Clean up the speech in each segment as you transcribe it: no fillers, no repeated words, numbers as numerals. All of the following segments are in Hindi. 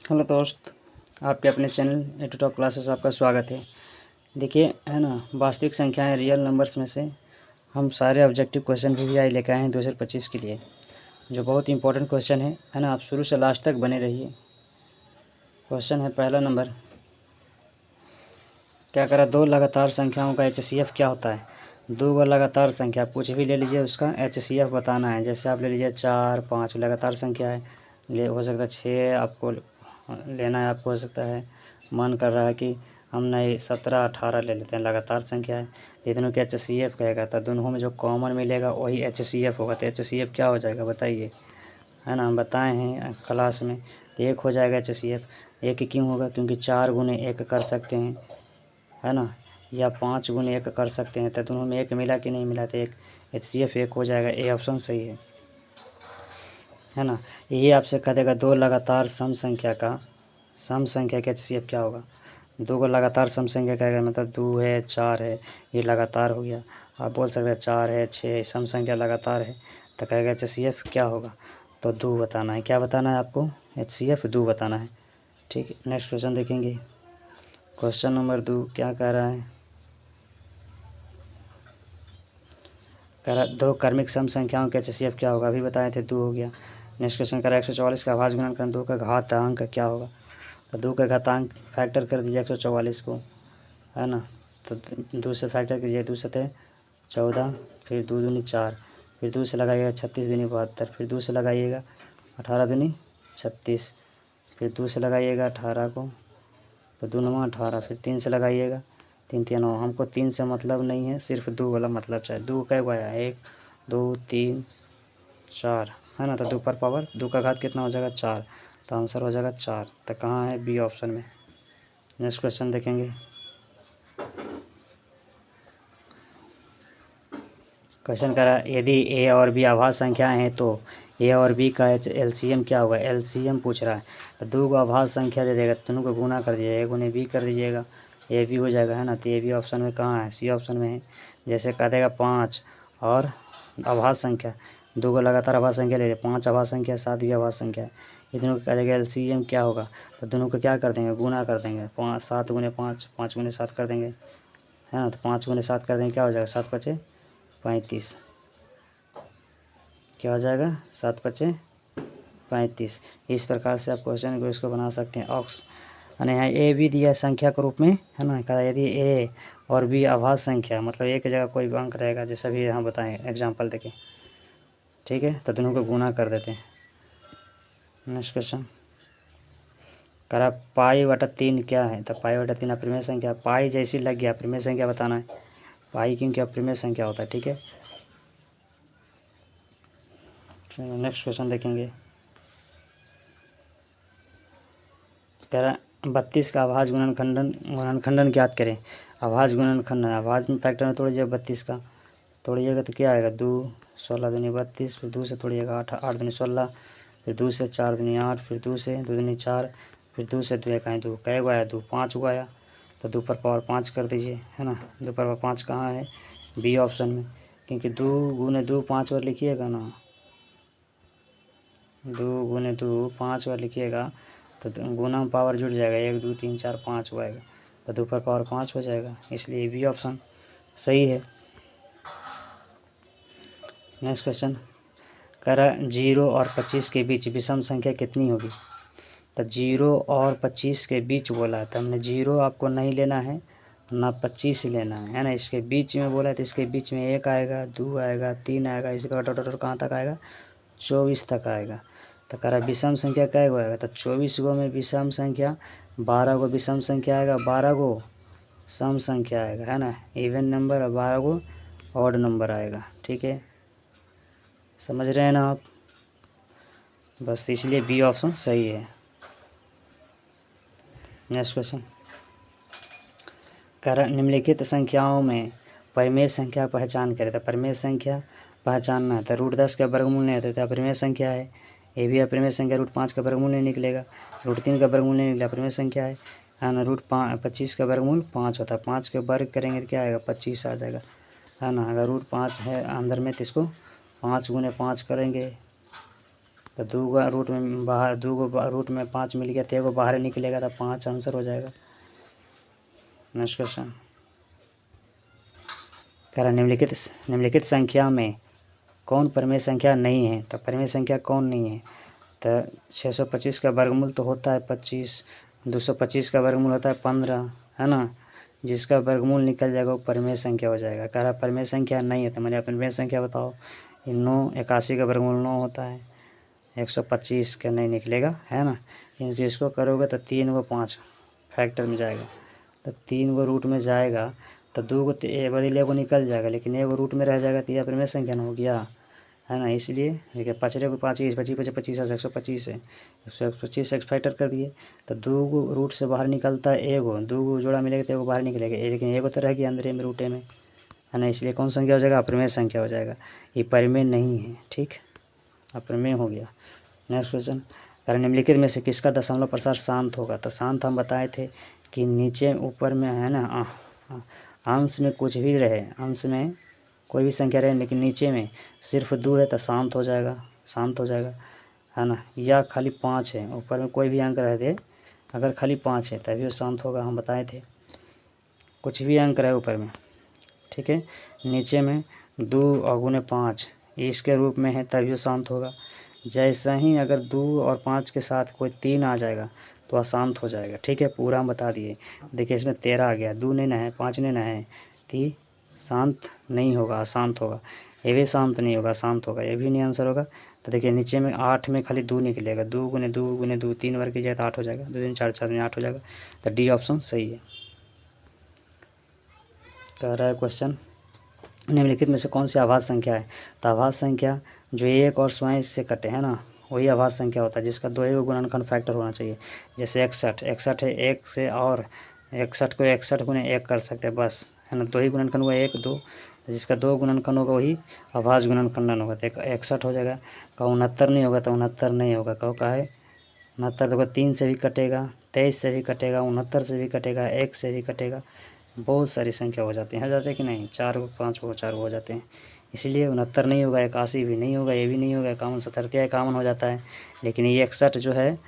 हेलो दोस्त, आपके अपने channel A to top classes आपका स्वागत है। देखिए है ना, वास्तविक संख्याएं रियल नंबर्स में से हम सारे ऑब्जेक्टिव क्वेश्चन भी आई लेकर आए हैं 2025 के लिए, जो बहुत इंपॉर्टेंट क्वेश्चन है ना। आप शुरू से लास्ट तक बने रहिए। क्वेश्चन है पहला नंबर, क्या करा दो लगातार संख्याओं का HCF क्या होता है। दो लगातार संख्या कुछ भी ले लीजिए, उसका HCF बताना है। जैसे आप ले लीजिए 4 5 लगातार संख्या है, हो सकता है 6 आपको लेना है। आपको हो सकता है मन कर रहा है कि हम नहीं 17 18 ले लेते हैं, लगातार संख्या है। ये दोनों के HCF कहेगा, तो दोनों में जो कॉमन मिलेगा वही HCF होगा। तो HCF क्या हो जाएगा बताइए, है ना। हम बताए हैं क्लास में, तो एक हो जाएगा HCF। एक क्यों होगा, क्योंकि 4 गुने 1 कर सकते हैं, है ना, या 5 गुने 1 कर सकते हैं। तो दोनों में 1 मिला कि नहीं मिला, तो एक HCF 1 हो जाएगा। ए ऑप्शन सही है ना। यही आपसे कह देगा दो लगातार सम संख्या का HCF क्या होगा। दो को लगातार सम संख्या कहेगा, मतलब 2 है 4 है, ये लगातार हो गया। आप बोल सकते हैं 4 है 6 सम संख्या लगातार है, तो कहेगा HCF क्या होगा। तो 2 बताना है। क्या बताना है आपको, HCF 2 बताना है। ठीक है, नेक्स्ट क्वेश्चन देखेंगे। क्वेश्चन नंबर 2 क्या कह रहा है, कह रहा दो क्रमिक सम संख्याओं के HCF क्या होगा। अभी बताए थे 2 हो गया। नेक्स्ट क्वेश्चन कह रहा है 144 का अभाज्य गुणनखंड 2 का घातांक क्या होगा। तो 2 का घातांक फैक्टर कर दीजिए 144 को, है ना। तो 2 से फैक्टर कीजिए, 2 सतह 14, फिर 2 दूनी 4, फिर 2 से लगाइएगा 36 दूनी 72, फिर 2 से लगाइएगा 18 दूनी 36, फिर 2 से लगाइएगा 18 को, तो 2 9 18, फिर 3 से लगाइएगा 3 3 9। हमको 3 से मतलब नहीं है, सिर्फ 2 वाला मतलब चाहिए। 2 कै आया 1 2 3 4, है ना। तो 2 पर पावर 2 का घात कितना हो जाएगा 4, तो आंसर हो जाएगा 4। तो कहाँ है, बी ऑप्शन में। नेक्स्ट क्वेश्चन देखेंगे। क्वेश्चन करा यदि ए और बी आभाज्य संख्याएं हैं तो ए और बी का LCM क्या होगा। LCM पूछ रहा है, तो 2 को आभाज्य संख्या दे देगा, दोनों को गुना कर दीजिएगा, ए गुने बी कर दीजिएगा, ए बी हो जाएगा, है ना। तो ए बी ऑप्शन में कहाँ है, सी ऑप्शन में है। जैसे कह देगा 5 और आभाज्य संख्या, 2 को लगातार आभाज्य संख्या ले 5 आभाज्य संख्या 7 भी आभाज्य संख्या है। ये दोनों को कह देगा LCM क्या होगा, तो दोनों को क्या कर देंगे, गुना कर देंगे। 5 7 गुने 5 5 गुने 7 कर देंगे, है ना। तो 5 गुने 7 कर देंगे, क्या हो जाएगा 7 पचे 35, क्या हो जाएगा 7 पचे 35। इस प्रकार से आप क्वेश्चन को इसको बना सकते हैं। ऑक्स यानी यहाँ ए भी दिया है संख्या के रूप में, है ना। कहा यदि ए और बी अभाज्य संख्या, मतलब एक जगह कोई अंक रहेगा, जैसा भी यहाँ बताएं एग्जांपल देखें, ठीक है। तो दोनों को गुना कर देते हैं। नेक्स्ट क्वेश्चन करा पाई बटा 3 क्या है। तो पाई बटा 3 अप्रिमेय संख्या, पाई जैसी लग गया अप्रिमेय संख्या बताना है। पाई क्योंकि अप्रिमेय संख्या होता है, ठीक है। नेक्स्ट क्वेश्चन देखेंगे। कह रहा 32 का अभाज्य गुणनखंडन ज्ञात करें। अभाज्य गुणनखंडन, अभाज्य में फैक्टर में तोड़िएगा 32 का, तोड़िएगा तो क्या आएगा 2 16 दूनी 32, फिर 2 से तोड़िएगा 8 8 दूनी 16, फिर 2 से 4 दूनी 8, फिर 2 से 2 दूनी 4, फिर 2 से 2 1 2, कै गो आया 2 5 गो आया। तो 2 पर पावर 5 कर दीजिए, है ना। 2 पर पावर 5 कहाँ है, बी ऑप्शन में। क्योंकि 2 गुने 2 5 बार लिखिएगा ना, 2 गुने 2 5 बार लिखिएगा, तो गुना में पावर जुड़ जाएगा, 1 2 3 4 5 हो आएगा, तो 2 पर पावर 5 हो जाएगा, इसलिए बी ऑप्शन सही है। नेक्स्ट क्वेश्चन कह रहा है 0 और 25 के बीच विषम संख्या कितनी होगी। तो 0 और 25 के बीच बोला है, तो हमने 0 आपको नहीं लेना है ना 25 लेना है ना। इसके बीच में बोला है, तो इसके बीच में 1 आएगा 2 आएगा 3 आएगा, इसका टोटल कहाँ तक आएगा 24 तक आएगा। तो कह रहा विषम संख्या कै गो आएगा, तो 24 गो में विषम संख्या 12 गो विषम संख्या आएगा, 12 गो सम संख्या आएगा, है ना। इवन नंबर और 12 गो ऑड नंबर आएगा, ठीक है। समझ रहे हैं ना आप, बस इसलिए बी ऑप्शन सही है। नेक्स्ट क्वेश्चन कह रहा निम्नलिखित संख्याओं में परिमेय संख्या पहचान करें। तो परिमेय संख्या पहचानना है, तो √10 का वर्गमूल नहीं आता, तो अपरिमेय संख्या है। ये भी अपरिमेय संख्या, √5 का वर्गमूल नहीं निकलेगा, √3 का वर्गमूल नहीं निकलेगा, अपरिमेय संख्या है ना। √25 का वर्गमूल 5 होता है, 5 के वर्ग करेंगे तो क्या आएगा 25 आ जाएगा, है ना। अगर √5 है अंदर में, तो इसको 5 गुने 5 करेंगे तो दो का रूट में बाहर, रूट में 5 मिल गया तो एगो बाहर निकलेगा, तो 5 आंसर हो जाएगा। नेक्स्ट क्वेश्चन, कह रहा निम्नलिखित संख्या में कौन परिमेय संख्या नहीं है। तो परिमेय संख्या कौन नहीं है, तो 625 का वर्गमूल तो होता है 25, 225 का वर्गमूल होता है 15, है ना। जिसका वर्गमूल निकल जाएगा वो परिमेय संख्या हो जाएगा। कह रहा परिमेय संख्या नहीं है, तो मैंने परिमेय संख्या बताओ। 9, 81 का वर्गमूल 9 होता है, 125 का नहीं निकलेगा, है ना। क्योंकि इसको करोगे तो 3 को 5 फैक्टर में जाएगा, तो 3 को रूट में जाएगा, तो 2 को बदले को निकल जाएगा, लेकिन 1 रूट में रह जाएगा, तो यह परिमेय संख्या हो गया, है ना। इसलिए देखिए पचरे को 5 25 25 125 है, 125 एक्स फैक्टर कर दिए, तो 2 को रूट से बाहर निकलता है एगो, 2 को जोड़ा मिलेगा तो एगो बाहर निकलेगा, लेकिन एगो तो रह गया अंदर में रूटे में, है ना। इसलिए कौन संख्या हो जाएगा, अप्रमेय संख्या हो जाएगा। ये परिमेय नहीं है, ठीक, अप्रमेय हो गया। नेक्स्ट क्वेश्चन, कारण निम्नलिखित में से किसका दशमलव प्रसार शांत होगा। तो शांत हम बताए थे कि नीचे ऊपर में, है ना, अंश में कुछ भी रहे, अंश में कोई भी संख्या रहे, लेकिन नीचे में सिर्फ 2 है तो शांत हो जाएगा, शांत हो जाएगा, है ना। या खाली 5 है, ऊपर में कोई भी अंक रह दे, अगर खाली 5 है तभी वो शांत होगा, हम बताए थे। कुछ भी अंक रहे ऊपर में, ठीक है, नीचे में 2 और गुने 5 इसके रूप में है तभी वो शांत होगा। जैसा ही अगर 2 और 5 के साथ कोई 3 आ जाएगा तो अशांत हो जाएगा, ठीक है। पूरा हम बता दिए। देखिए इसमें 13 आ गया, 2 नहीं ना है, 5 नहीं ना है, तो शांत नहीं होगा, अशांत होगा। ये भी शांत नहीं होगा, शांत होगा, ये भी नहीं आंसर होगा। तो देखिए नीचे में 8 में खाली 2 निकलेगा, 2 गुने 2 गुने 2 3 बार कीजिए तो 8 हो जाएगा, 2 3 4 4 में 8 हो जाएगा। तो डी ऑप्शन सही है। कह रहा है क्वेश्चन, निम्नलिखित में से कौन सी आभाज्य संख्या है। तो आभाज्य संख्या जो 1 और स्वयं से कटे, है ना, वही आभाज्य संख्या होता है, जिसका 2 गुणनखंड फैक्टर होना चाहिए। जैसे 61 है, 1 से, और 61 को 61 गुने 1 कर सकते हैं बस, है ना। 2 ही गुणनखंड हुआ, 1 2, जिसका 2 गुणनखंड होगा वही आभाज्य गुणनखंडन होगा, तो 61 हो जाएगा। का 69 नहीं होगा, तो 69 नहीं होगा। कहो का है 69, देखो 3 से भी कटेगा, 23 से भी कटेगा, 69 से भी कटेगा, 1 से भी कटेगा, बहुत सारी संख्या हो जाती हैं, हो जाते हैं कि नहीं, 4 को 5 को 4 हो जाते हैं। इसलिए 69 नहीं होगा, 81 भी नहीं होगा, ये भी नहीं होगा, 51 77 51 हो जाता है। लेकिन ये 61 जो है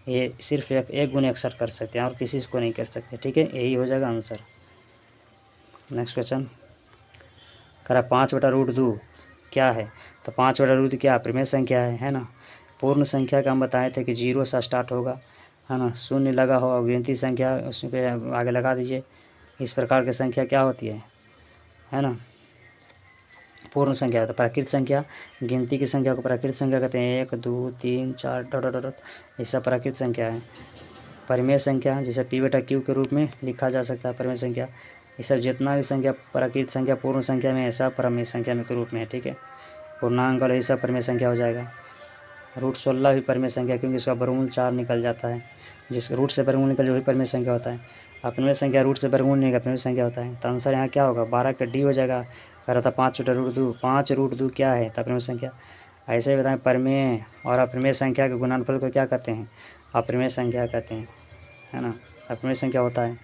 ये सिर्फ 1 गुने 61 कर सकते हैं और किसी को नहीं कर सकते, ठीक है, यही हो जाएगा आंसर। नेक्स्ट क्वेश्चन, करा 5/√2 क्या है। तो 5/√2 क्या परिमेय संख्या है ना। पूर्ण संख्या का हम बताए थे कि 0 से स्टार्ट होगा, है ना, शून्य लगा हो, अगिनती संख्या उसमें आगे लगा दीजिए। इस प्रकार की संख्या क्या होती है ना, पूर्ण संख्या है। तो प्राकृत संख्या, गिनती की संख्या को प्राकृत संख्या कहते हैं, 1 2 3 4 डॉट डॉट डॉट, ये सब प्राकृत संख्या है। परिमेय संख्या जिसे P/Q के रूप में लिखा जा सकता है, परिमेय संख्या। ये सब जितना भी संख्या प्राकृत संख्या पूर्ण संख्या में ऐसा परिमेय संख्या में के रूप में है, ठीक है। पूर्णांक और ये सब परिमेय संख्या हो जाएगा। √16 भी परिमेय संख्या, क्योंकि इसका वर्गमूल 4 निकल जाता है, जिस रूट से वर्गमूल निकल वही परिमेय संख्या होता है। अपरिमेय संख्या रूट से वर्गमूल नहीं, अपरिमेय संख्या होता है। तो आंसर यहाँ क्या होगा, 12 का डी हो जाएगा। कह रहा था 5/√2, 5√2 क्या है, तो अपरिमेय संख्या। ऐसे ही बताएं, परिमेय और अपरिमेय संख्या के गुणनफल को क्या कहते हैं, अपरिमेय संख्या कहते हैं, है ना। अपरिमेय संख्या होता है।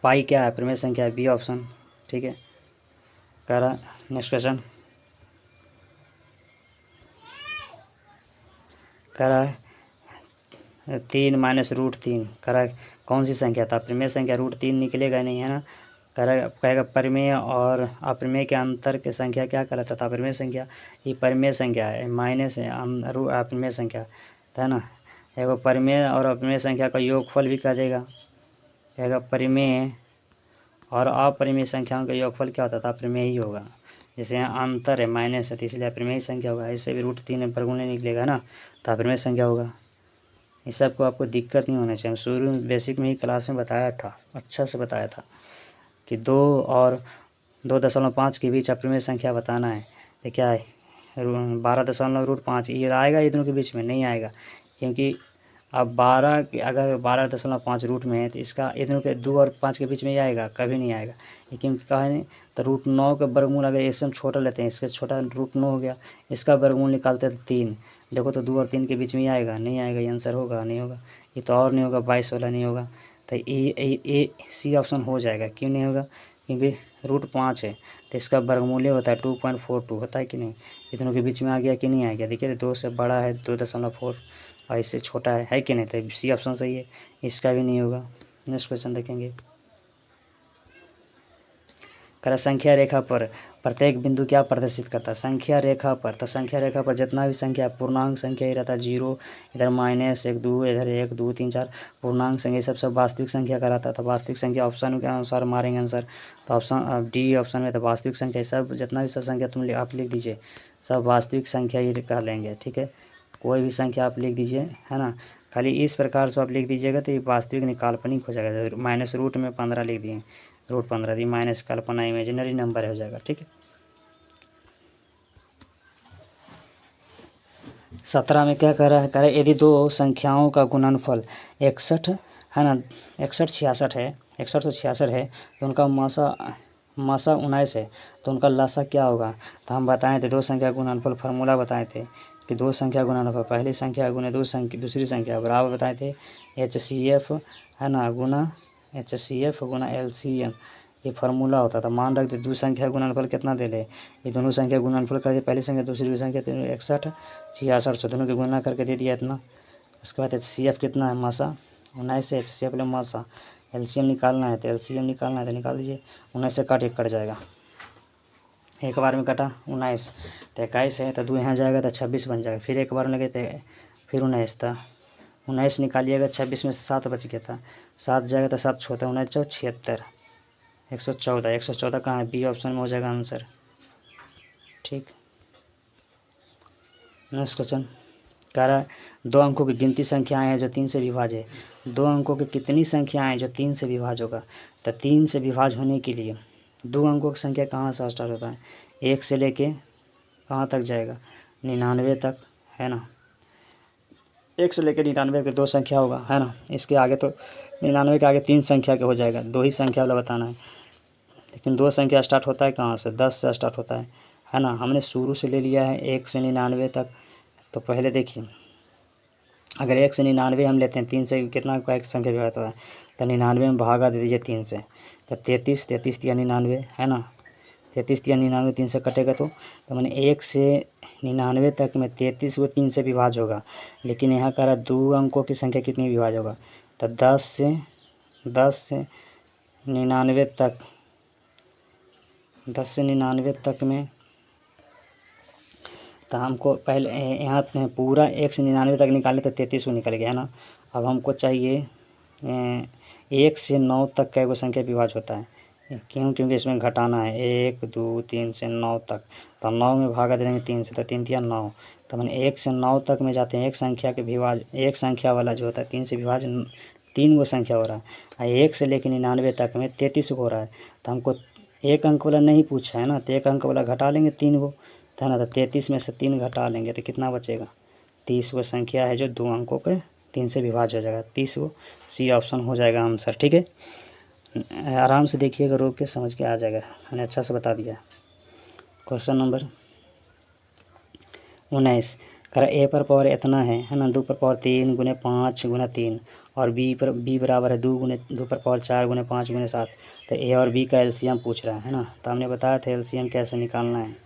पाई क्या है, अपरिमेय संख्या है, बी ऑप्शन, ठीक है। कह रहा नेक्स्ट क्वेश्चन, कह रहा है 3 - √3, कह रहा है कौन सी संख्या था, परिमेय संख्या। √3 निकलेगा नहीं, है ना। कह रहा है कहेगा परिमेय और अपरिमेय के अंतर की संख्या क्या कहलाता था, परिमेय संख्या। ये परिमेय संख्या है, माइनस है अपरिमेय संख्या, है ना। एगो परिमेय और अपरिमेय संख्या का योगफल भी कह देगा, कहेगा परिमेय और अपरिमेय संख्याओं का योगफल क्या होता था, अपरिमेय ही होगा। जैसे यहाँ अंतर है, माइनस है, तो इसलिए अपरिमेय संख्या होगा। इससे भी √3 वर्गमूल नहीं निकलेगा ना, तो अपरिमेय संख्या होगा। इस सब को आपको दिक्कत नहीं होना चाहिए। शुरू में बेसिक में ही क्लास में बताया था, अच्छा से बताया था कि 2 और 2.5 के बीच अपरिमेय संख्या बताना है। ये क्या है, 12.5, ये आएगा, इधरों के बीच में नहीं आएगा, क्योंकि अब 12 के अगर 12.5 रूट में है तो इसका इधरों के 2 और 5 के बीच में ही आएगा, कभी नहीं आएगा। लेकिन कहा नहीं, तो √9 का वर्गमूल अगर इससे छोटा लेते हैं, इसके छोटा √9 हो गया, इसका वर्गमूल निकालते हैं 3, देखो तो 2 और 3 के बीच में ही आएगा, नहीं आएगा, ये आंसर होगा नहीं होगा। ये तो और नहीं होगा, 22 वाला नहीं होगा। तो ए सी ऑप्शन हो जाएगा। क्यों नहीं होगा, क्योंकि √5 है, तो इसका वर्गमूल्य होता है 2.42, होता है कि नहीं। ये दोनों के बीच में आ गया कि नहीं आ गया, देखिए 2 से बड़ा है 2.4 और इससे छोटा है कि नहीं, तो सी ऑप्शन सही है, इसका भी नहीं होगा। नेक्स्ट क्वेश्चन देखेंगे। कह रहा संख्या रेखा पर प्रत्येक बिंदु क्या प्रदर्शित करता है, संख्या रेखा पर, तो संख्या रेखा पर जितना भी संख्या पूर्णांक संख्या ही रहता है, 0 इधर -1 2 इधर 1 2 3 4 पूर्णांक संख्या सब वास्तविक संख्या का रहता है। तो वास्तविक संख्या ऑप्शन के अनुसार मारेंगे आंसर, तो ऑप्शन डी ऑप्शन में तो वास्तविक संख्या सब जितना भी सब संख्या आप लिख दीजिए, सब वास्तविक संख्या ही कह लेंगे, ठीक है। कोई भी संख्या आप लिख दीजिए, है ना, खाली इस प्रकार से आप लिख दीजिएगा तो ये वास्तविक नहीं काल्पनिक हो जाएगा। माइनस रूट में 15 लिख दिए, √15 दी, माइनस कल्पना इमेजिनरी नंबर हो जाएगा, ठीक है। 17 में क्या कह रहा है, कह रहा है यदि दो संख्याओं का गुणनफल 61 है ना, 61 66 है, 61 तो 66 है, तो उनका मासा 19 है, तो उनका लासा क्या होगा। तो हम बताए थे दो संख्या गुणनफल फार्मूला बताए थे कि दो संख्या गुणनफल पहली संख्या गुने दूसरी संख्या बराबर बताए थे HCF है ना गुना HCF गुना LCM, ये फार्मूला होता था। मान रख दे दो संख्या गुणनफल कितना दे ले, ये दोनों संख्या गुणनफल कर दिया, पहली संख्या दूसरी संख्या 61 66 से दोनों की गुणा करके दे दिया इतना। उसके बाद HCF कितना है मासा 19 से HCF ले मासा, LCM निकालना है तो LCM निकालना है तो निकाल दीजिए, 19 से काट 1 कट जाएगा, एक बार में कटा 19, तो 21 है तो 2 यहाँ जाएगा तो 26 बन जाएगा, फिर एक बार में लगे तो फिर 19 था, 19 निकालिएगा 26 में से 7 बच गया था, 7 जाएगा तो 7 छोटा 19 चौ 76 114, 114 कहाँ है, बी ऑप्शन में हो जाएगा आंसर, ठीक। नेक्स्ट क्वेश्चन कह रहा है दो अंकों की गिनती संख्याएं हैं जो 3 से विभाज्य है, दो अंकों की कितनी संख्याएं जो 3 से विभाज्य होगा। तो 3 से विभाज्य होने के लिए दो अंकों की संख्या कहाँ से स्टार्ट होता है, 1 से लेके कहाँ तक जाएगा 99 तक, है ना, 1 से लेकर 99 के दो संख्या होगा, है ना। इसके आगे तो 99 के आगे 3 संख्या के हो जाएगा, दो ही संख्या वाला बताना है, लेकिन दो संख्या स्टार्ट होता है कहाँ से, 10 से स्टार्ट होता है ना। हमने शुरू से ले लिया है 1 से 99 तक, तो पहले देखिए अगर 1 से 99 हम लेते हैं, 3 से कितना का एक संख्या विभाजित होता है, तो 99 में भागा दे दीजिए 3 से, तो 33 या 99 है ना, 33 या 99 3 से कटेगा तो मैंने 1 से 99 तक में 33 वो 3 से विभाज्य होगा, लेकिन यहाँ कह रहा दो अंकों की संख्या कितनी विभाज्य होगा, तो 10 से 99 तक, 10 से 99 तक में, तो हमको पहले यहाँ पूरा 1 से 99 तक निकाले तो 33 को निकल गया, है ना। अब हमको चाहिए 1 से 9 तक का एगो संख्या विभाज्य होता है, क्योंकि इसमें घटाना है 1 2 3 से 9 तक, तो 9 में भागा दे देंगे 3 से, तो 3 या 9, तो मैंने 1 से 9 तक में जाते हैं, एक संख्या के विभाज्य, एक संख्या वाला जो होता है 3 से विभाज्य 3 गो संख्या हो रहा है, 1 से लेकर 99 तक में 33 हो रहा है, तो हमको एक अंक वाला नहीं पूछा है ना, तो एक अंक वाला घटा लेंगे 3 गो, है ना, तो 33 में से 3 घटा लेंगे तो कितना बचेगा, 30 वो संख्या है जो दो अंकों के 3 से विभाज्य हो जाएगा, 30 वो सी ऑप्शन हो जाएगा आंसर, ठीक है। आराम से देखिएगा, रोक के समझ के आ जाएगा, मैंने अच्छा से बता दिया। क्वेश्चन नंबर 19 कर ए पर पावर इतना है ना, 2 पर पावर 3 गुने 5 गुना 3, और बी बराबर है 2 पर पावर 4 गुने 5 गुने 7, तो ए और बी का एलसीएम पूछ रहा है ना। तो हमने बताया था एलसीएम कैसे निकालना है,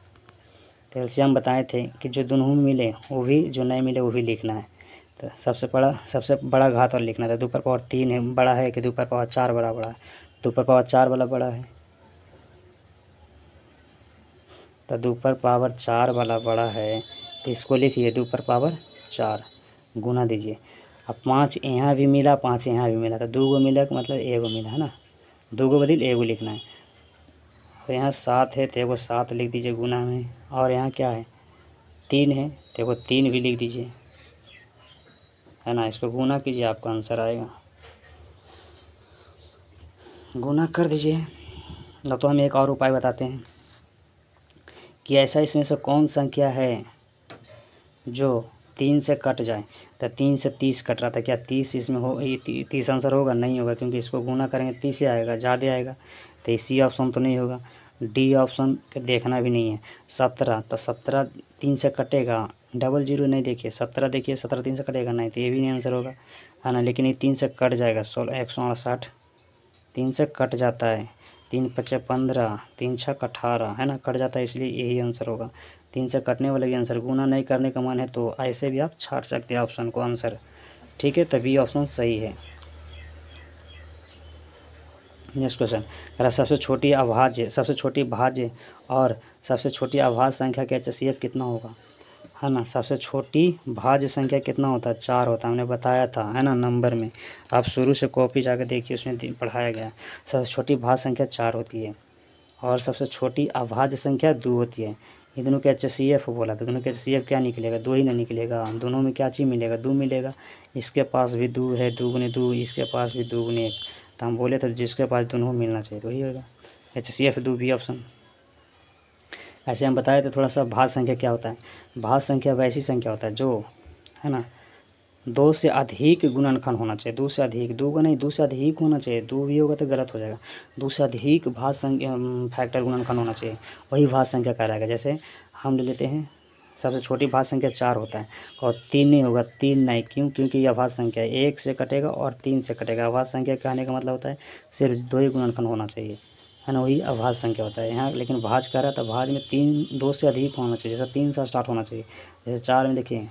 तो एलसीएम बताए थे कि जो दोनों में मिले वो भी, जो नहीं मिले वो भी लिखना है, तो सबसे बड़ा घात और लिखना था। 2 पर पावर 3 है बड़ा है कि 2 पर पावर 4 बड़ा है, 2 पर पावर 4 वाला बड़ा है, तो 2 पर पावर 4 वाला बड़ा है, तो इसको लिखिए 2 पर पावर 4 गुना दीजिए। अब 5 यहाँ भी मिला 5 यहाँ भी मिला, तो 2 गो मिला मतलब एगो मिला, है ना, 2 गो बदल एगो लिखना है। और यहाँ 7 है तो एगो 7 लिख दीजिए गुना में, और यहाँ क्या है 3 है तो एगो 3 भी लिख दीजिए, है ना। इसको गुना कीजिए आपका आंसर आएगा, गुना कर दीजिए। न तो हम एक और उपाय बताते हैं कि ऐसा इसमें से कौन संख्या है जो 3 से कट जाए, तो 3 से 30 कट रहा था, क्या 30 इसमें हो, 30 आंसर होगा, नहीं होगा, क्योंकि इसको गुना करेंगे 30 ही आएगा, ज़्यादा आएगा, तो सी ऑप्शन तो नहीं होगा, डी ऑप्शन देखना भी नहीं है। 17, तो 17 3 से कटेगा, 00 नहीं देखिए, 17 देखिए, 17 3 से कटेगा नहीं, तो ये भी नहीं आंसर होगा, है ना। लेकिन ये 3 से कट जाएगा, 168 3 से कट जाता है, 3 पचे 15, 3 छक 18 है ना, कट जाता है, इसलिए यही आंसर होगा। 3 से कटने वाला भी आंसर, गुना नहीं करने का मन है तो ऐसे भी आप छाट सकते हैं ऑप्शन को आंसर, ठीक है। तभी ऑप्शन सही है। नेक्स्ट क्वेश्चन, सबसे छोटी अभाज्य, सबसे छोटी भाज्य और सबसे छोटी अभाज्य संख्या का HCF कितना होगा, है ना। सबसे छोटी भाज्य संख्या कितना होता है, 4 होता है, हमने बताया था, है ना, नंबर में। आप शुरू से कॉपी जाकर देखिए, उसमें पढ़ाया गया। सबसे छोटी भाज्य संख्या 4 होती है और सबसे छोटी अभाज्य संख्या 2 होती है। ये दोनों का HCF बोला तो दोनों का HCF क्या निकलेगा, 2 ही ना निकलेगा। दोनों में क्या चीज़ मिलेगा, 2 मिलेगा। इसके पास भी 2 है, 2 गुने 2, इसके पास भी 2 गुने 1, तो हम बोले तो जिसके पास दोनों मिलना चाहिए तो वही होगा HCF 2 भी ऑप्शन। ऐसे हम बताए थे थोड़ा सा, भाज्य संख्या क्या होता है। भाज्य संख्या वैसी संख्या होता है जो, है ना, 2 से अधिक गुणनखंड होना चाहिए। 2 से अधिक, 2 का नहीं, 2 से अधिक होना चाहिए। 2 भी होगा तो गलत हो जाएगा। 2 से अधिक भाज्य संख्या फैक्टर गुणनखंड होना चाहिए, वही भाज्य संख्या कहलाएगा। जैसे हम ले लेते हैं, सबसे छोटी भाज्य संख्या 4 होता है और 3 नहीं होगा, 3 नहीं, क्यों, क्योंकि यह भाज्य संख्या 1 से कटेगा और 3 से कटेगा। भाज्य संख्या कहने का मतलब होता है सिर्फ 2 ही गुणनखंड होना चाहिए, है ना, वही अभाज्य संख्या होता है यहाँ। लेकिन भाज्य कह रहा था, भाज्य में 3, 2 से अधिक होना चाहिए, जैसे 3 से स्टार्ट होना चाहिए। जैसे 4 में देखिए,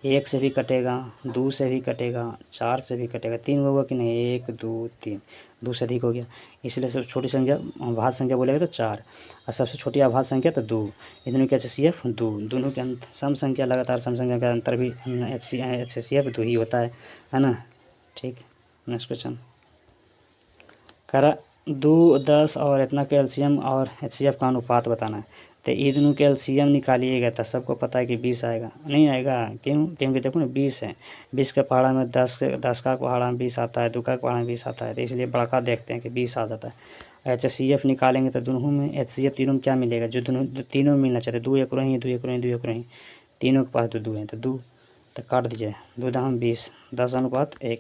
1 से भी कटेगा, 2 से भी कटेगा, 4 से भी कटेगा, 3 होगा कि नहीं, 1 2 3, 2 से अधिक हो गया। इसलिए सबसे छोटी संख्या भाज्य संख्या बोलेगा तो 4, और सबसे छोटी अभाज्य संख्या तो 2। ये दोनों के HCF 2, दोनों के सम संख्या, लगातार सम संख्या का अंतर भी HCF 2 ही होता है ना, ठीक। नेक्स्ट क्वेश्चन, करा 2, 10 और इतना का LCM और HCF का अनुपात बताना है। तो ये दोनों के LCM निकालिएगा तो सबको पता है कि 20 आएगा, नहीं आएगा, क्यों, क्योंकि देखो ना 20 है, 20 के पहाड़ा में 10 का पहाड़ा में 20 आता है, 2 का पहाड़ा में 20 आता है, तो इसलिए बड़ा देखते हैं कि 20 आ जाता है। HCF निकालेंगे तो दोनों में HCF तीनों में क्या मिलेगा, जो तीनों में मिलना चाहिए, 2 एक रही, 2 एक रही, 2 एक रही, तीनों के पास 2 है, तो 2 तो काट दीजिए, 2 दाम 20, 10 अनुपात 1।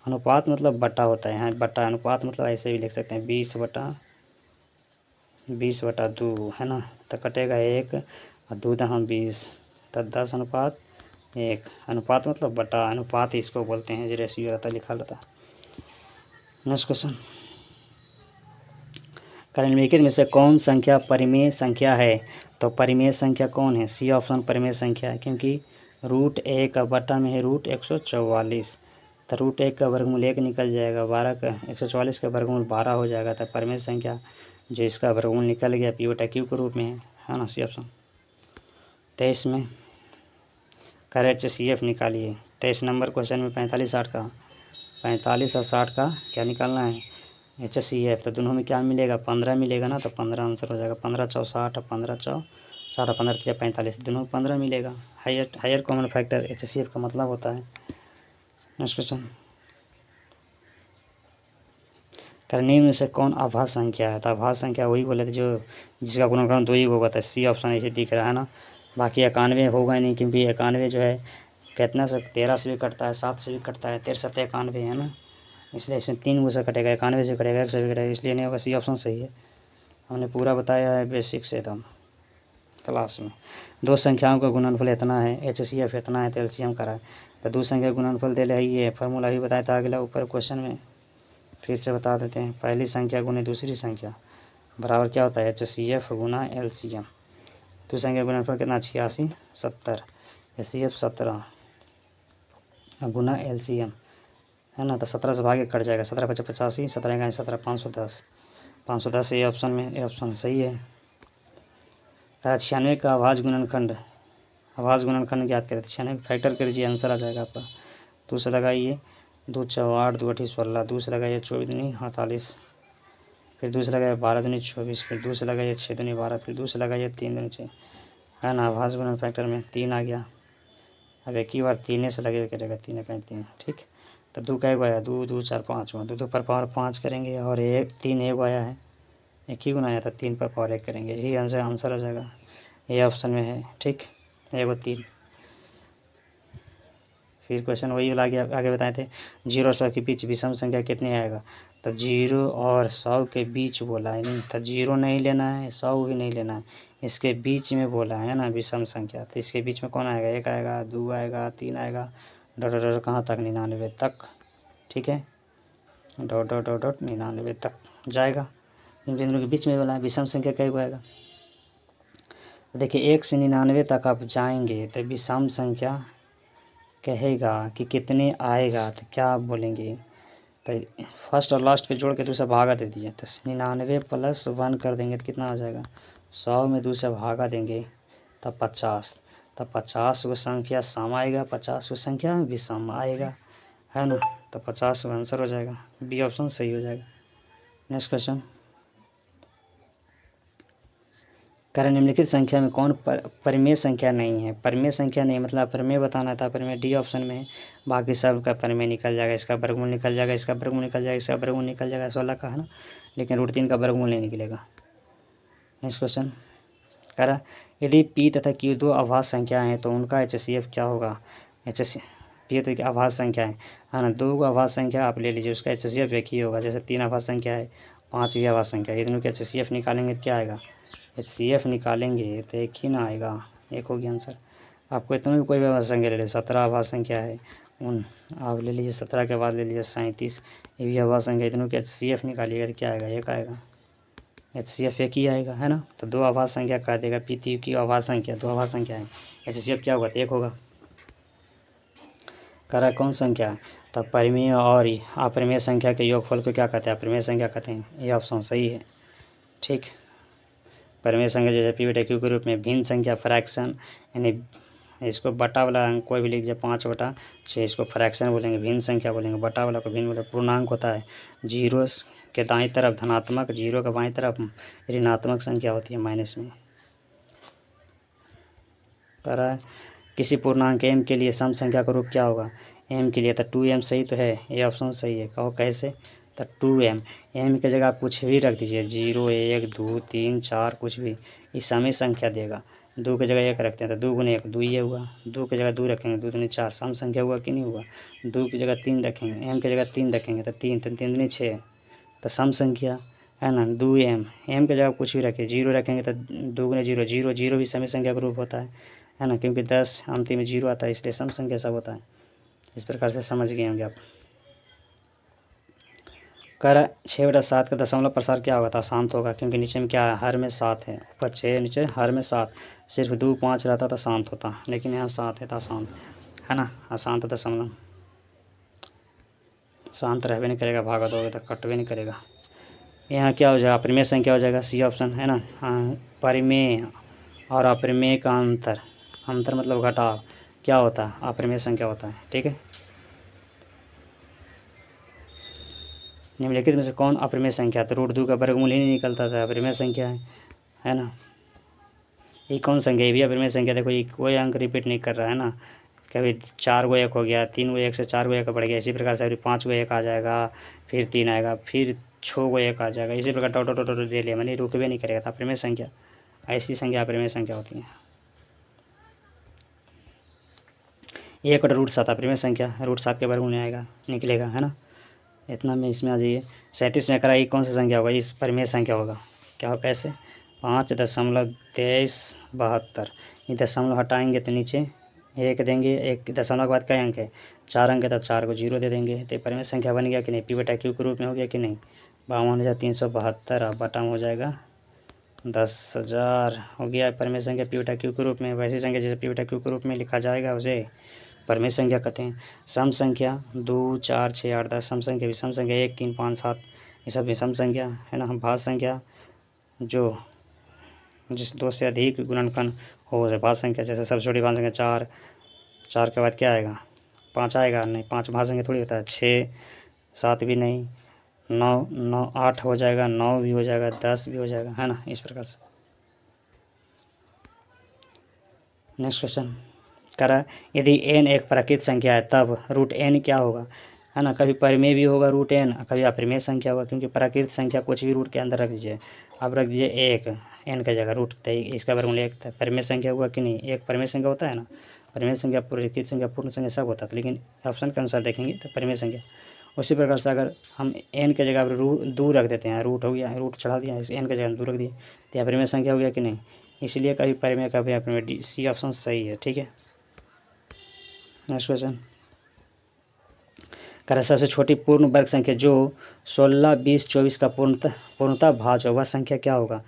अनुपात मतलब बटा होता है, यहाँ बटा, अनुपात मतलब ऐसे भी लिख सकते हैं, 20/2, है ना, तो कटेगा 1 और 2 दहाम 20, तो 10 अनुपात 1। अनुपात मतलब बटा, अनुपात इसको बोलते हैं, जो रेशियो रहता है, लिखा रहता है। नेक्स्ट क्वेश्चन, निम्नलिखित में से कौन संख्या परिमेय संख्या है, तो परिमेय संख्या कौन है, सी ऑप्शन परिमेय संख्या है, क्योंकि √1 का बटा में है √144, तो √1 का वर्गमूल 1 निकल जाएगा, 12 का 144 का वर्गमूल 12 हो जाएगा, तो परिमेय संख्या जो इसका वर्गमूल निकल गया P/Q के रूप में है ना, सी ऑप्शन। 23 में कर HCF निकालिए। 23 नंबर क्वेश्चन में 45 60 का, 45 और 60 का क्या निकालना है, HCF। तो दोनों में क्या मिलेगा, 15 मिलेगा ना, तो 15 आंसर हो जाएगा। 15 चौ 60, 15 चौ 60, 15 45, दोनों 15 मिलेगा। हायर कॉमन फैक्टर HCF का मतलब होता है। नेक्स्ट क्वेश्चन, करने में से कौन अभाज्य संख्या है, तो अभाज्य संख्या वही बोले थे जो जिसका गुणनखंड 2 ही होगा, तो सी ऑप्शन ऐसे दिख रहा है ना। बाकी 91 होगा नहीं, क्योंकि 91 जो है कितना से 13 से भी कटता है, 7 से भी कटता है, 13 7 91 है ना, इसलिए इसमें 3 से कटेगा, 91 से कटेगा, 1 से भी कटेगा, इसलिए नहीं होगा, सी ऑप्शन सही है। हमने पूरा बताया है बेसिक से एकदम क्लास में। 2 संख्याओं का गुणनफल इतना है, HCF इतना है, तो LCM करा है, तो 2 संख्या गुणनफल दे रही है, फार्मूला भी बताया था अगला ऊपर क्वेश्चन में, फिर से बता देते हैं। पहली संख्या गुने दूसरी संख्या बराबर क्या होता है, HCF गुना LCM। दूसरी संख्या गुणनफल कितना, 86 70, HCF 17 गुना LCM, है ना, तो 17 से भागे कट जाएगा, 17 × 85, 17 × 17 510, 510 ये ऑप्शन में, ये ऑप्शन सही है। 96 का अभाज्य गुणनखंड, अभाज्य गुणनखंड ज्ञात करें, 96 फैक्टर कर लीजिए, आंसर आ जाएगा आपका। 2 से लगाइए, 2 चौ 8, 2 8 16, 2 से लगाइए 24 दूनी 48, फिर 2 से लगाइए 12 दूनी 24, फिर 2 से लगाइए 6 दूनी 12, फिर 2 से लगाइए 3 दूनी 6, है ना, अभाज्य गुणन फैक्टर में 3 आ गया। अब एक ही बार 3 से लगे करेगा, 3 का 3, ठीक। तो 2 का एक आया, 2 2 4 5 हुआ, 2 पर पावर 5 करेंगे, और 3 एक आया है, एक ही गुना आया था, 3 पर पावर 1 करेंगे, यही आंसर आ जाएगा, ये ऑप्शन में है, ठीक। 1 3। फिर क्वेश्चन वही वाला आगे बताए थे, 0 और 100 के बीच विषम संख्या कितनी आएगा, तो 0 और 100 के बीच बोला है, नहीं तो 0 नहीं लेना है, 100 भी नहीं लेना है, इसके बीच में बोला है ना विषम संख्या, तो इसके बीच में कौन आएगा, 1 आएगा, 2 आएगा, 3 आएगा, डॉट कहाँ तक, 99 तक, ठीक है, डॉट 99 तक जाएगा। इन बिंदुओं के बीच में वाला विषम संख्या क्या आएगा। देखिए 1 से 99 तक आप जाएंगे तो विषम संख्या कहेगा कि कितने आएगा, तो क्या आप बोलेंगे, तो फर्स्ट और लास्ट के जोड़ के दूसरा भागा दे दिए, तो 99 + 1 कर देंगे तो कितना आ जाएगा, 100 में दूसरा भागा देंगे तब 50, तब 50 वो संख्या सम आएगा, 50 वो संख्या विषम आएगा, है ना। तो 50 का आंसर हो जाएगा, बी ऑप्शन सही हो जाएगा। नेक्स्ट क्वेश्चन, कह रहे निम्नलिखित संख्या में कौन परिमेय संख्या नहीं है। परिमेय संख्या नहीं मतलब परिमेय बताना था, परिमेय डी ऑप्शन में है, बाकी सब का परिमेय निकल जाएगा, इसका वर्गमूल निकल जाएगा, इसका वर्गमूल निकल जाएगा, इसका वर्गमूल निकल जाएगा 16 का, है ना, लेकिन √3 का वर्गमूल नहीं निकलेगा। नेक्स्ट क्वेश्चन, कह रहा यदि पी तथा क्यू दो अभाज्य संख्या हैं तो उनका HCF क्या होगा। पी तो अभाज्य संख्या है ना, 2 को अभाज्य संख्या आप ले लीजिए, उसका HCF एक ही होगा। जैसे 3 अभाज्य संख्या है, 5 भी अभाज्य संख्या है, ये दोनों के HCF निकालेंगे तो क्या आएगा, HCF निकालेंगे तो एक ही ना आएगा, एक होगी आंसर। आपको इतना भी कोई भी अभाज्य संख्या ले लीजिए, 17 अभाज्य संख्या है, आप ले लीजिए 17 के बाद ले लीजिए 37, ये भी अभाज्य संख्या, इतनों के HCF निकालिएगा तो क्या आएगा, एक आएगा, HCF एक ही आएगा, है ना। तो 2 अभाज्य संख्या कह देगा, पी की अभाज्य संख्या 2 अभाज्य संख्या है, HCF क्या होगा, तो एक होगा। कह रहा है कौन संख्या है, तब परिमेय और अपरिमेय संख्या के योगफल को क्या कहते हैं, अपरिमेय संख्या कहते हैं, ये ऑप्शन सही है। ठीक, परिमेय संख्या जैसे P/Q के रूप में भिन्न संख्या फ्रैक्शन, यानी इसको बटा वाला अंक कोई भी लिख दीजिए 5/6, इसको फ्रैक्शन बोलेंगे, भिन्न संख्या बोलेंगे, बटा वाला को भिन्न बोलेंगे। पूर्णांक होता है, जीरो के दाईं तरफ धनात्मक, जीरो के बाईं तरफ ऋणात्मक संख्या होती है माइनस में। कह रहा है किसी पूर्णांक m के लिए सम संख्या का रूप क्या होगा, m के लिए तो 2m सही तो है, ये ऑप्शन सही है। कहो कैसे, तो 2m, m की जगह आप कुछ भी रख दीजिए, 0 1 2 3 4 कुछ भी, इस समय संख्या देगा। 2 की जगह 1 रखते हैं तो 2 गुने 1 2 ही हुआ, 2 की जगह 2 रखेंगे 2 दूनी 4, सम संख्या हुआ कि नहीं हुआ। 2 की जगह 3 रखेंगे, m की जगह 3 रखेंगे तो 3 3 दूनी 6, तो सम संख्या है ना 2m, m की जगह कुछ भी रखें, 0 रखेंगे तो 2 गुने 0 0, 0 भी समय संख्या का रूप होता है ना, क्योंकि 10 अंतिम में 0 आता है, इसलिए सम संख्या सब होता है। इस प्रकार से समझ गए होंगे आप। कह रहा 6/7 का दशमलव प्रसार क्या होगा, था शांत होगा, क्योंकि नीचे में क्या है, हर में 7 है, ऊपर 6 नीचे हर में 7, सिर्फ 2 5 रहता तो शांत होता, लेकिन यहाँ 7 है, था शांत, है ना, अशांत दशमलव शांत रहबे नहीं करेगा, भागा दोगे तो कटवे नहीं करेगा। यहाँ क्या हो जाएगा, अपरिमेय संख्या हो जाएगा, सी ऑप्शन, है ना। हाँ, परिमेय और अपरिमेय का अंतर, अंतर मतलब घटाव क्या होता है, अपरिमेय संख्या होता है। ठीक है, निम्नलिखित में से कौन अपरिमेय संख्या, तो √2 का वर्गमूल ही नहीं निकलता था, अपरिमेय संख्या है ना। ये कौन संख्या, ये भी अपरिमेय संख्या, देखो ये कोई अंक रिपीट नहीं कर रहा है ना, कभी 4 को 1 हो गया, 3 को 1 से 4 को 1 बढ़ गया, इसी प्रकार से अभी 5 को 1 आ जाएगा, फिर 3 आएगा, फिर 6 को 1 आ जाएगा, इसी प्रकार डॉट डॉट डॉट दे लिया, मैंने रुकवे नहीं करेगा। अपरिमेय संख्या, ऐसी संख्या अपरिमेय संख्या होती है। 1/7 अपरिमेय संख्या, √7 के वर्गमूल में आएगा, निकलेगा, है ना। इतना में इसमें आ जाइए। 37 में करा, ये कौन सा संख्या होगा, इस परिमेय संख्या होगा, क्या हो कैसे, 5.2372, ये दशमलव हटाएंगे तो नीचे 1 देंगे, 1 दशमलव के बाद कई अंक है, 4 अंक है, तो 4 को 0 दे देंगे, तो परिमेय संख्या बन गया कि नहीं, P/Q के रूप में हो गया कि नहीं। 52,372 अब बटा हो जाएगा 10,000 हो गया परिमेय संख्या P/Q के रूप में। वैसी संख्या जैसे P/Q के रूप में लिखा जाएगा उसे परिमेय संख्या कहते हैं। सम संख्या 2 4 6 8 10, सम संख्या विषम संख्या 1 3 5 7, ये सब विषम संख्या, है ना। भाज्य संख्या जो जिस 2 से अधिक गुणनखंड हो, भाज्य संख्या, जैसे सबसे छोटी भाज्य संख्या 4, 4 के बाद क्या आएगा, 5 आएगा, नहीं 5 भाज्य संख्या थोड़ी होता है, 6 7 भी नहीं, 9 9 8 हो जाएगा, 9 भी हो जाएगा, 10 भी हो जाएगा, है ना, इस प्रकार से। नेक्स्ट क्वेश्चन करा, यदि n एक प्राकृत संख्या है तब √n क्या होगा, है ना। कभी परिमेय भी होगा √n, कभी अपरिमेय संख्या होगा, क्योंकि प्राकृत संख्या कुछ भी रूट के अंदर रख दीजिए, आप रख दीजिए 1 n का जगह रूट, इसका वर्गमूल 1 था, परिमेय संख्या हुआ कि नहीं, एक परिमेय संख्या होता है ना, परिमेय संख्या प्राकृत संख्या पूर्ण संख्या सब होता है, लेकिन ऑप्शन के अनुसार देखेंगे तो परिमेय संख्या। उसी प्रकार से अगर हम n के जगह 2 रख देते हैं, रूट हो गया, रूट चढ़ा दिया, n के जगह 2 रख दिए, तो यह परिमेय संख्या हो गया कि नहीं, इसलिए कभी परिमेय कभी अपरिमेय, सी ऑप्शन सही है। ठीक है, नेक्स्ट क्वेश्चन कह रहा सबसे छोटी पूर्ण वर्ग संख्या जो 16, 20, 24 का पूर्णतः भाज्य वह संख्या क्या होगा,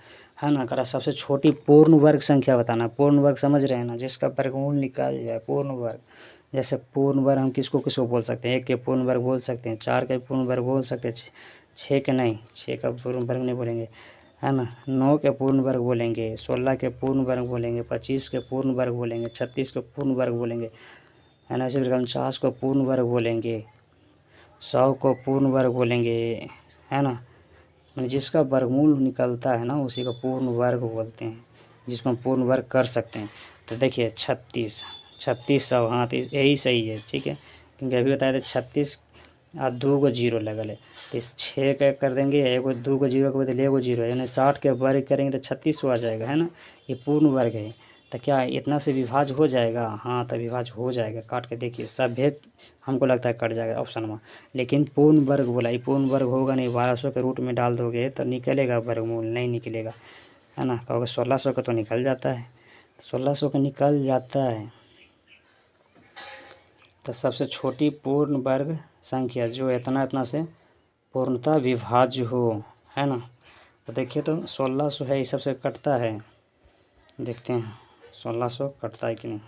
है ना। कह रहा सबसे छोटी पूर्ण वर्ग संख्या बताना। पूर्ण वर्ग समझ रहे हैं ना, जिसका वर्गमूल निकाल जाए पूर्ण वर्ग। जैसे पूर्ण वर्ग हम किसको किसको बोल सकते हैं, 1 के पूर्ण वर्ग बोल सकते हैं, 4 के पूर्ण वर्ग बोल सकते हैं, 6 के नहीं, 6 का पूर्ण वर्ग नहीं बोलेंगे, है ना। 9 के पूर्ण वर्ग बोलेंगे, 16 के पूर्ण वर्ग बोलेंगे, 25 के पूर्ण वर्ग बोलेंगे, 36 के पूर्ण वर्ग बोलेंगे, है ना। इसी प्रकार 49 को पूर्ण वर्ग बोलेंगे, 100 को पूर्ण वर्ग बोलेंगे, है ना। मैंने जिसका वर्गमूल निकलता है ना उसी को पूर्ण वर्ग बोलते हैं, जिसको हम पूर्ण वर्ग कर सकते हैं। तो देखिए 36, 3600, हाँ तो यही सही है, ठीक है। क्योंकि अभी बताया था 36 और 2 को जीरो लगल है, तो इस 6 का कर देंगे, एगो 2 को जीरो के बदले एगो जीरो है, यानी 60 के वर्ग करेंगे तो 3600 आ जाएगा, है ना। ये पूर्ण वर्ग है, तो क्या इतना से विभाज्य हो जाएगा, हाँ तो विभाज्य हो जाएगा। काट के देखिए, सब भेद हमको लगता है कट जाएगा ऑप्शन में, लेकिन पूर्ण वर्ग बोला, ये पूर्ण वर्ग होगा नहीं। 1200 के रूट में डाल दोगे तो निकलेगा वर्गमूल, नहीं निकलेगा, है ना। कहोगे 1600 का तो निकल जाता है, 1600 का निकल जाता है। तो सबसे छोटी पूर्ण वर्ग संख्या जो इतना इतना से पूर्णतः विभाज्य हो, है ना। तो देखिए तो 1600 है, इस सबसे कटता है, देखते हैं 1600 कटता है कि नहीं।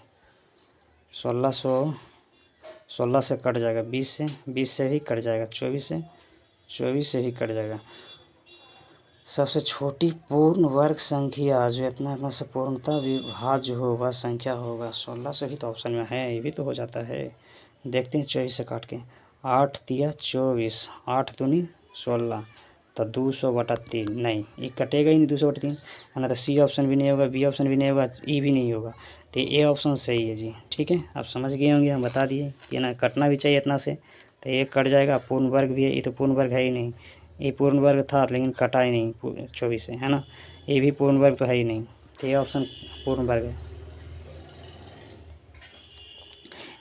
16 से कट जाएगा, 20 से भी कट जाएगा, 24 से भी कट जाएगा। सबसे छोटी पूर्ण वर्ग संख्या जो इतना इतना से पूर्णतः विभाज्य हो वह संख्या होगा 16 से भी तो ऑप्शन में है, ये भी तो हो जाता है। देखते हैं 24 से काट के, 8 तिया 24, 8 दूनी 16, तो 200/3 नहीं, ये कटेगा ही नहीं 200/3, है ना। तो सी ऑप्शन भी नहीं होगा, बी ऑप्शन भी नहीं होगा, ई भी नहीं होगा, तो ए ऑप्शन सही है जी, ठीक है। आप समझ गए होंगे, हम बता दिए कि ना कटना भी चाहिए इतना से, तो ये कट जाएगा। पूर्ण वर्ग भी है, ये तो पूर्ण वर्ग है ही नहीं, ये पूर्ण वर्ग था लेकिन कटा ही नहीं 24 से, है ना। ये भी पूर्ण वर्ग तो है ही नहीं, तो ये ऑप्शन पूर्ण वर्ग है।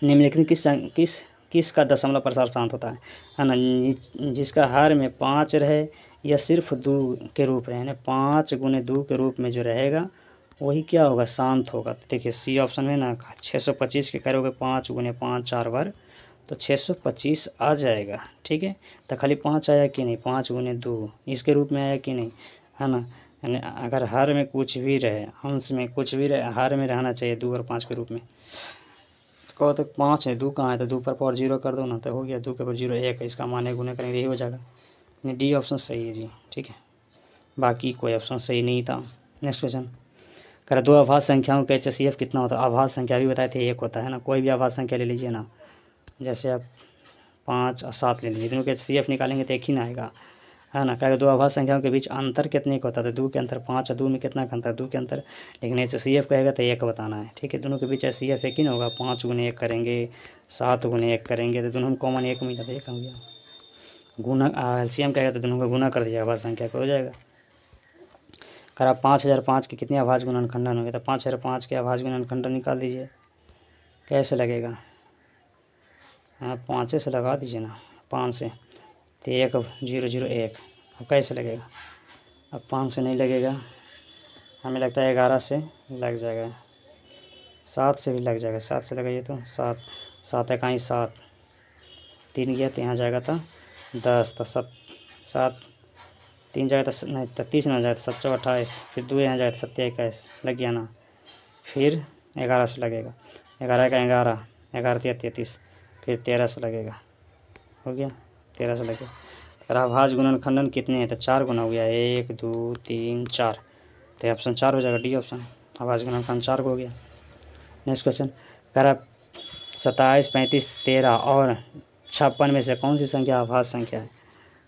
निम्नलिखित किस का दशमलव प्रसार शांत होता है ना। जिसका हर में 5 रहे या सिर्फ 2 के रूप रहे, 5 गुने 2 के रूप में जो रहेगा वही क्या होगा, शांत होगा। तो देखिए सी ऑप्शन में ना 625 के करोगे 5 गुने 5 4 बार तो 625 आ जाएगा, ठीक है। तो खाली 5 आया कि नहीं, 5 गुने 2 इसके रूप में आया कि नहीं, है ना। यानी अगर हर में कुछ भी रहे, अंश में कुछ भी रहे, हर में रहना चाहिए 2 और 5 के रूप में। कहो तो 5 है, 2 कहाँ है, तो 2 पर पावर 0 कर दो ना, तो हो गया 2 के ऊपर 0 1 है, इसका मान गुना करेंगे यही हो जाएगा। यानी डी ऑप्शन सही है जी, ठीक है। बाकी कोई ऑप्शन सही नहीं था। नेक्स्ट क्वेश्चन कह रहा 2 अभाज्य संख्याओं का HCF कितना होता है। अभाज्य संख्या भी बताए थे 1 होता है ना, कोई भी अभाज्य संख्या ले लीजिए ना, जैसे आप 5 और 7 ले लीजिए, दोनों के HCF निकालेंगे तो एक ही ना आएगा, है ना। कहेगा 2 अभाज्य संख्याओं के बीच अंतर कितने का होता है, तो 2 के अंतर 5 और 2 में कितना का अंतर, 2 के अंतर, लेकिन HCF कहेगा तो 1 बताना है, ठीक है। दोनों के बीच HCF एक ही ना होगा, 5 गुने 1 करेंगे, 7 गुने 1 करेंगे, तो दोनों में कॉमन 1 मिला, तो 1 हो गया। गुना LCM कहेगा तो दोनों का गुना कर दीजिएगा, अभाज्य संख्या का हो जाएगा। करा 5005 के कितने अभाज्य गुणनखंडन हो गए, तो 5005 के अभाज्य गुणनखंडन निकाल दीजिए, कैसे लगेगा। हाँ 5 से लगा दीजिए ना, 5 से, तो 1 0 0 1, अब कैसे लगेगा। अब 5 से नहीं लगेगा, हमें लगता है 11 से लग जाएगा, 7 से भी लग जाएगा, 7 से लगाइए तो 7 7 इकाई 7, 3 गया तो यहाँ जाएगा तो 10, तो 7 3 जाएगा तो नहीं, 33 ना जाए तो 7 28, फिर 2 यहाँ जाए तो 7 21 लग गया ना। फिर 11 से लगेगा, 11 का 11, 11 33, फिर 13 से लगेगा, हो गया 13 से लगेगा। अगर अभाज्य गुणनखंडन कितने हैं, तो 4 गुना हो गया, 1 2 3 4, तो ऑप्शन 4 हो जाएगा, डी ऑप्शन। अभाज्य गुणनखंड 4 को हो गया। नेक्स्ट क्वेश्चन कह रहा 27 35 13 और 56 में से कौन सी संख्या अभाज्य संख्या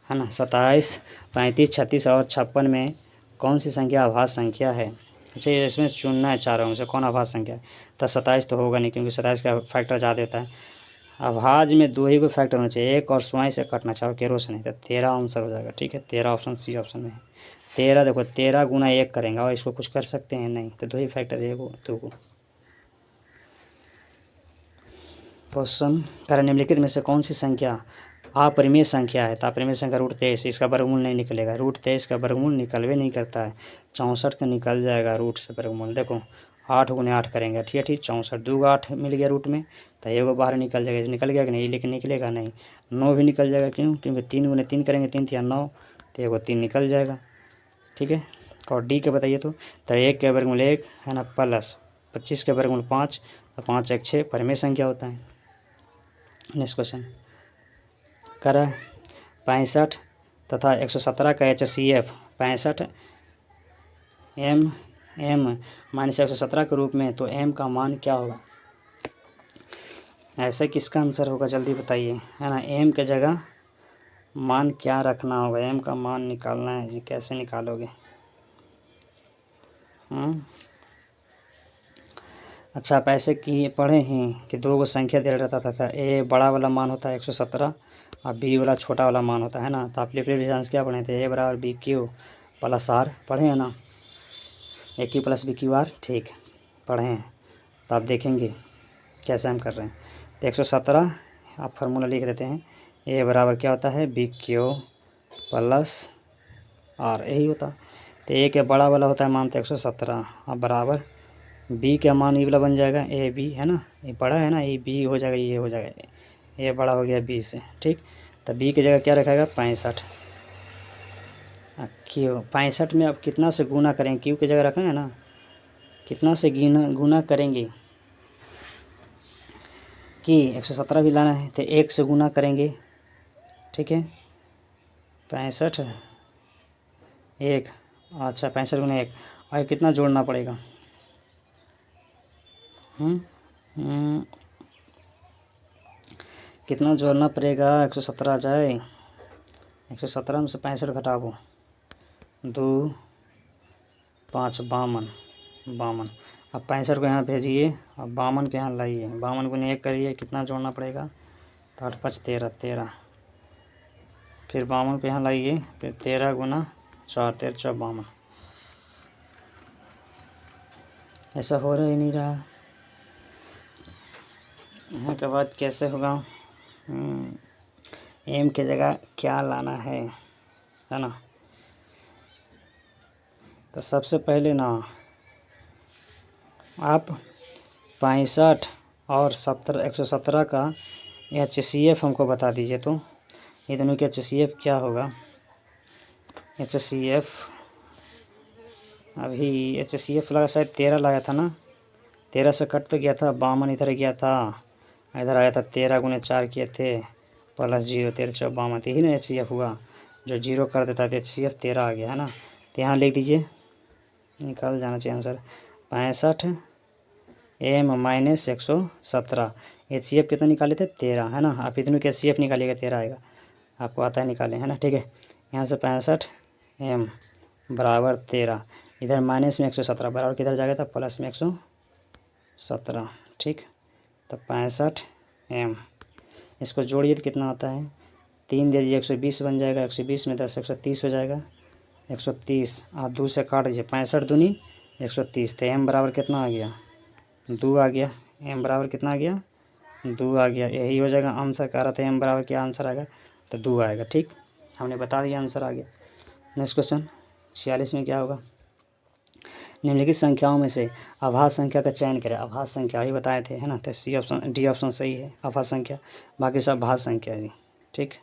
है ना। 27 35 36 और 56 में कौन सी संख्या अभाज्य संख्या है। अच्छा इसमें चुनना है चारों में से कौन अभाज्य संख्या है, तो 27 तो होगा नहीं क्योंकि 27 का फैक्टर ज़्यादा होता है। अभाज्य में 2 ही को फैक्टर होना चाहिए, 1 और 0 से कटना चाहिए, केरो से नहीं, तो 13 आंसर हो जाएगा, ठीक है। 13 ऑप्शन सी ऑप्शन में है। 13 देखो 13 गुना 1 करेंगे और इसको कुछ कर सकते हैं नहीं, तो 2 ही फैक्टर है, 2 को। क्वेश्चन करें निम्नलिखित में से कौन सी संख्या अपरिमेय संख्या है, तो अपरिमेय संख्या √23, इसका वर्गमूल नहीं निकलेगा, √23 का वर्गमूल निकलवे नहीं करता है, 64 का निकल जाएगा रूट से वर्गमूल। देखो 8 गुने 8 करेंगे, ठीक है, 64। 2 का 8 मिल गया रूट में, तो एगो बाहर निकल जाएगा, निकल गया कि नहीं, लेकिन निकलेगा नहीं। 9 भी निकल जाएगा, क्यों, क्योंकि 3 गुने 3 करेंगे, 3 या 9, तो एगो 3 निकल जाएगा, ठीक है। और डी के बताइए तो 1 के वर्गमूल 1 है ना, प्लस 25 के वर्गमूल 5, तो 5 1 6 परिमेय संख्या होता है। नेक्स्ट क्वेश्चन करा 65 तथा 117 का HCF 65 m माइनस 117 के रूप में, तो m का मान क्या होगा। ऐसे किसका आंसर होगा, जल्दी बताइए, है ना। m के जगह मान क्या रखना होगा, m का मान निकालना है जी, कैसे निकालोगे। अच्छा, आप ऐसे कि पढ़े हैं कि 2 गो संख्या दे रहता था, ए बड़ा वाला मान होता है 117 और बी वाला छोटा वाला मान होता है ना। तो आप लिक्विड चांस क्या पढ़े थे, ए बराबर बी क्यू प्लस आर, पढ़े हैं ना, A Q plus B Q R, ठीक पढ़े हैं। तो आप देखेंगे कैसे हम कर रहे हैं। तो 117 आप फार्मूला लिख देते हैं, ए बराबर क्या होता है, बी क्यू प्लस आर, यही होता। तो ए के बड़ा वाला होता है मान तो 117 और बराबर बी का मान ये वाला बन जाएगा, ए बी है ना, ये बड़ा है ना, ये बी हो जाएगा, ये हो जाएगा, ये बड़ा हो गया बी से, ठीक। तो बी की जगह क्या रखेगा, 65। क्यू 65 में अब कितना से गुना करेंगे, क्यू की जगह रखेंगे ना, कितना से गुना करेंगे कि 117 भी लाना है, तो 1 से गुना करेंगे, ठीक है। 65 1, अच्छा 65 गुना 1, और कितना जोड़ना पड़ेगा, कितना जोड़ना पड़ेगा, 117 आ जाए, 117 में से 65 घटाओ, 2 5 52। अब 65 को यहाँ भेजिए, अब 52 के यहाँ लाइए, 52 गुने 1 करिए, कितना जोड़ना पड़ेगा, तो 8 5 13, फिर 52 को यहाँ लाइए, फिर 13 गुना 4 13 4 52। ऐसा हो रहा ही नहीं रहा, यहाँ के बाद कैसे होगा। एम की जगह क्या लाना है ना। तो सबसे पहले ना आप 65 और 117 का HCF हमको बता दीजिए। तो ये दोनों के HCF क्या होगा, HCF अभी HCF लगा शायद 13 लाया था ना, 13 से कट तो गया था, 52 इधर गया था, इधर आया था 13 गुने 4 किए थे प्लस 0 13 4 52, यही ना HCF हुआ, जो 0 कर देता है तो HCF 13 आ गया है ना। तो यहाँ लिख दीजिए, निकल जाना चाहिए आंसर, 65 m माइनस 117, HCF कितना निकाले थे 13 है ना। आप इतनों के HCF निकालिएगा 13 आएगा, आपको आता है निकालें, है ना, ठीक है। यहाँ से 65 m बराबर 13, इधर माइनस में 117 बराबर किधर जाएगा था, प्लस में 117, ठीक। तो 65 m, इसको जोड़िए तो कितना आता है, 3 दे दीजिए 120 बन जाएगा, 120 में 10 130 हो जाएगा, 130 आप 2 से काट दीजिए, 65 दूनी 130, तो m बराबर कितना आ गया, 2 आ गया, m बराबर कितना आ गया, 2 आ गया, यही हो जाएगा आंसर। कह रहा था m बराबर क्या आंसर आएगा, तो 2 आएगा, ठीक, हमने बता दिया आंसर आ गया। नेक्स्ट क्वेश्चन 46 में क्या होगा, निम्नलिखित संख्याओं में से अभाज्य संख्या का चयन करें। अभाज्य संख्या ही बताए थे, है ना, तो सी ऑप्शन डी ऑप्शन सही है, अभाज्य संख्या, बाकी सब भाज्य संख्या है, ठीक।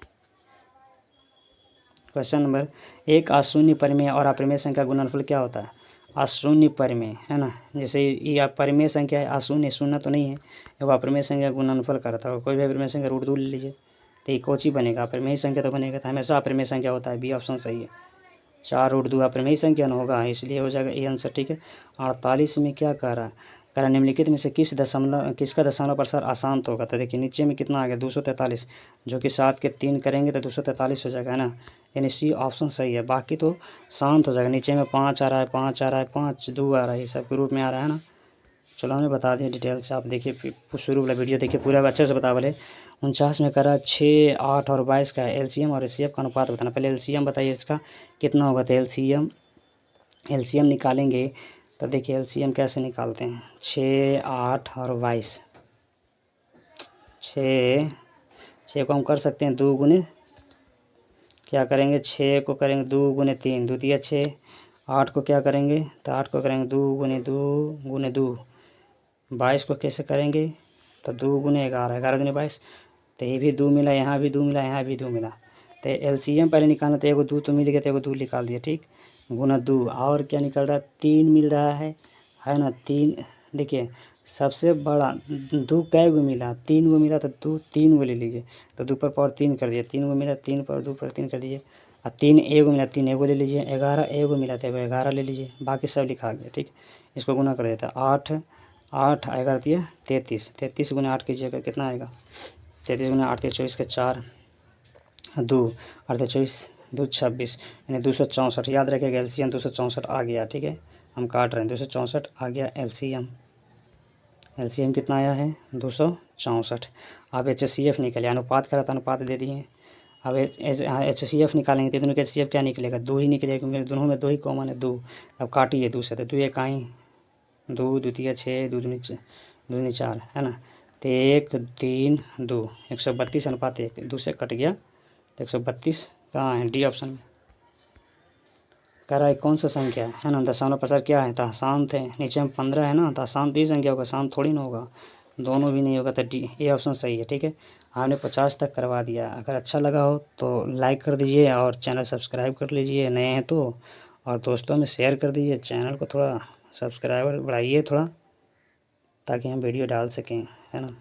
क्वेश्चन नंबर 1, अशून्य परिमेय और अपरिमेय संख्या गुणनफल क्या होता है। अशून्य परिमेय है ना, जैसे ये परिमेय संख्या है, अशून्य शून्य तो नहीं है, वो अपरिमेय संख्या गुणनफल करता है, कोई भी अपरिमेय संख्या रूट 2 ले लीजिए, तो ये कोची बनेगा, अपरिमेय संख्या तो बनेगा, तो हमेशा अपरिमेय संख्या होता है, बी ऑप्शन सही है, 4 रूट 2 अपरिमेय संख्या न होगा, इसलिए हो जाएगा ये आंसर, ठीक है। 48 में क्या कह रहा है, निम्नलिखित में से किसका दशमलव प्रसार अशांत होगा। तो देखिए नीचे में कितना आ गया 243, जो कि 7 के 3 करेंगे तो 243 हो जाएगा, है ना, यानी सी ऑप्शन सही है, बाकी तो शांत हो जाएगा। नीचे में 5 आ रहा है, 5 आ रहा है, 5 2 आ रहा है, ये सब के रूप में आ रहा है ना। चलो हमने बता दिया डिटेल से, आप देखिए शुरू वाला वीडियो देखिए पूरा अच्छे से बता बोले। 49 में करा 6 8 और 22 का LCM और HCF का अनुपात बताना। पहले LCM बताइए इसका कितना होगा, तो LCM निकालेंगे, तो देखिए LCM कैसे निकालते हैं, 6 8 और 22, 6 को हम कर सकते हैं 2 गुने, क्या करेंगे 6 को करेंगे 2 गुने 3 2 तिया 6 8 को क्या करेंगे, तो 8 को करेंगे 2 गुने 2 गुने 2। 22 को कैसे करेंगे, तो 2 गुने 11, 11 गुने 22। तो ये भी 2 मिला, यहाँ भी 2 मिला, यहाँ भी 2 मिला। तो एलसीएम पहले निकालना, तो एगो 2 तो मिल गया, तो एगो 2 निकाल दिया, ठीक। गुना 2, और क्या निकल रहा है, 3 मिल रहा है ना। 3 देखिए सबसे बड़ा 2 कै गो मिला, 3 गो मिला, तो 2 3 गो ले लीजिए, तो 2 पर पावर 3 कर दिए, 3 गो मिला, 3 पर 2 पर 3 कर दीजिए। और 3 एगो मिला, 3 एगो ले लीजिए। 11 एगो मिला, तो एगो 11 ले लीजिए, बाकी सब लिखा गया, ठीक। इसको गुना कर देता, 8 8 11 दिया 33, 33 गुना 8 कीजिएगा, कितना आएगा, 33 गुना 8 24 के 4 2 8 24 2 26, यानी 264। याद रखिएगा एलसीएम 264 आ गया, ठीक है। हम काट रहे हैं, 264 आ गया एलसीएम। एलसीएम कितना आया है, 264। अब एचसीएफ निकले, अनुपात करा था, अनुपात दे दिए। अब एचसीएफ निकालेंगे, तो दोनों का एचसीएफ क्या निकलेगा, 2 ही निकलेगा, क्योंकि दोनों में 2 ही कॉमन है, 2। अब काटिए 2 से, तो 2 इकाई 2 द्वितीय 6 2 दूनी 4, है ना। तो 1 3 2 132 अनुपात 1, 2 से कट गया, तो 132 कहाँ है, डी ऑप्शन में। कह रहा है कौन सा संख्या है ना, दशमलव प्रसार क्या है, तो अशांत है। नीचे में 15 है ना, तो अशांत ही संख्या होगा, शांत थोड़ी ना होगा, दोनों भी नहीं होगा, तो डी ए ऑप्शन सही है, ठीक है। आपने 50 तक करवा दिया। अगर अच्छा लगा हो तो लाइक कर दीजिए और चैनल सब्सक्राइब कर लीजिए, नए हैं तो, और दोस्तों में शेयर कर दीजिए। चैनल को थोड़ा सब्सक्राइबर बढ़ाइए थोड़ा, ताकि हम वीडियो डाल सकें, है ना।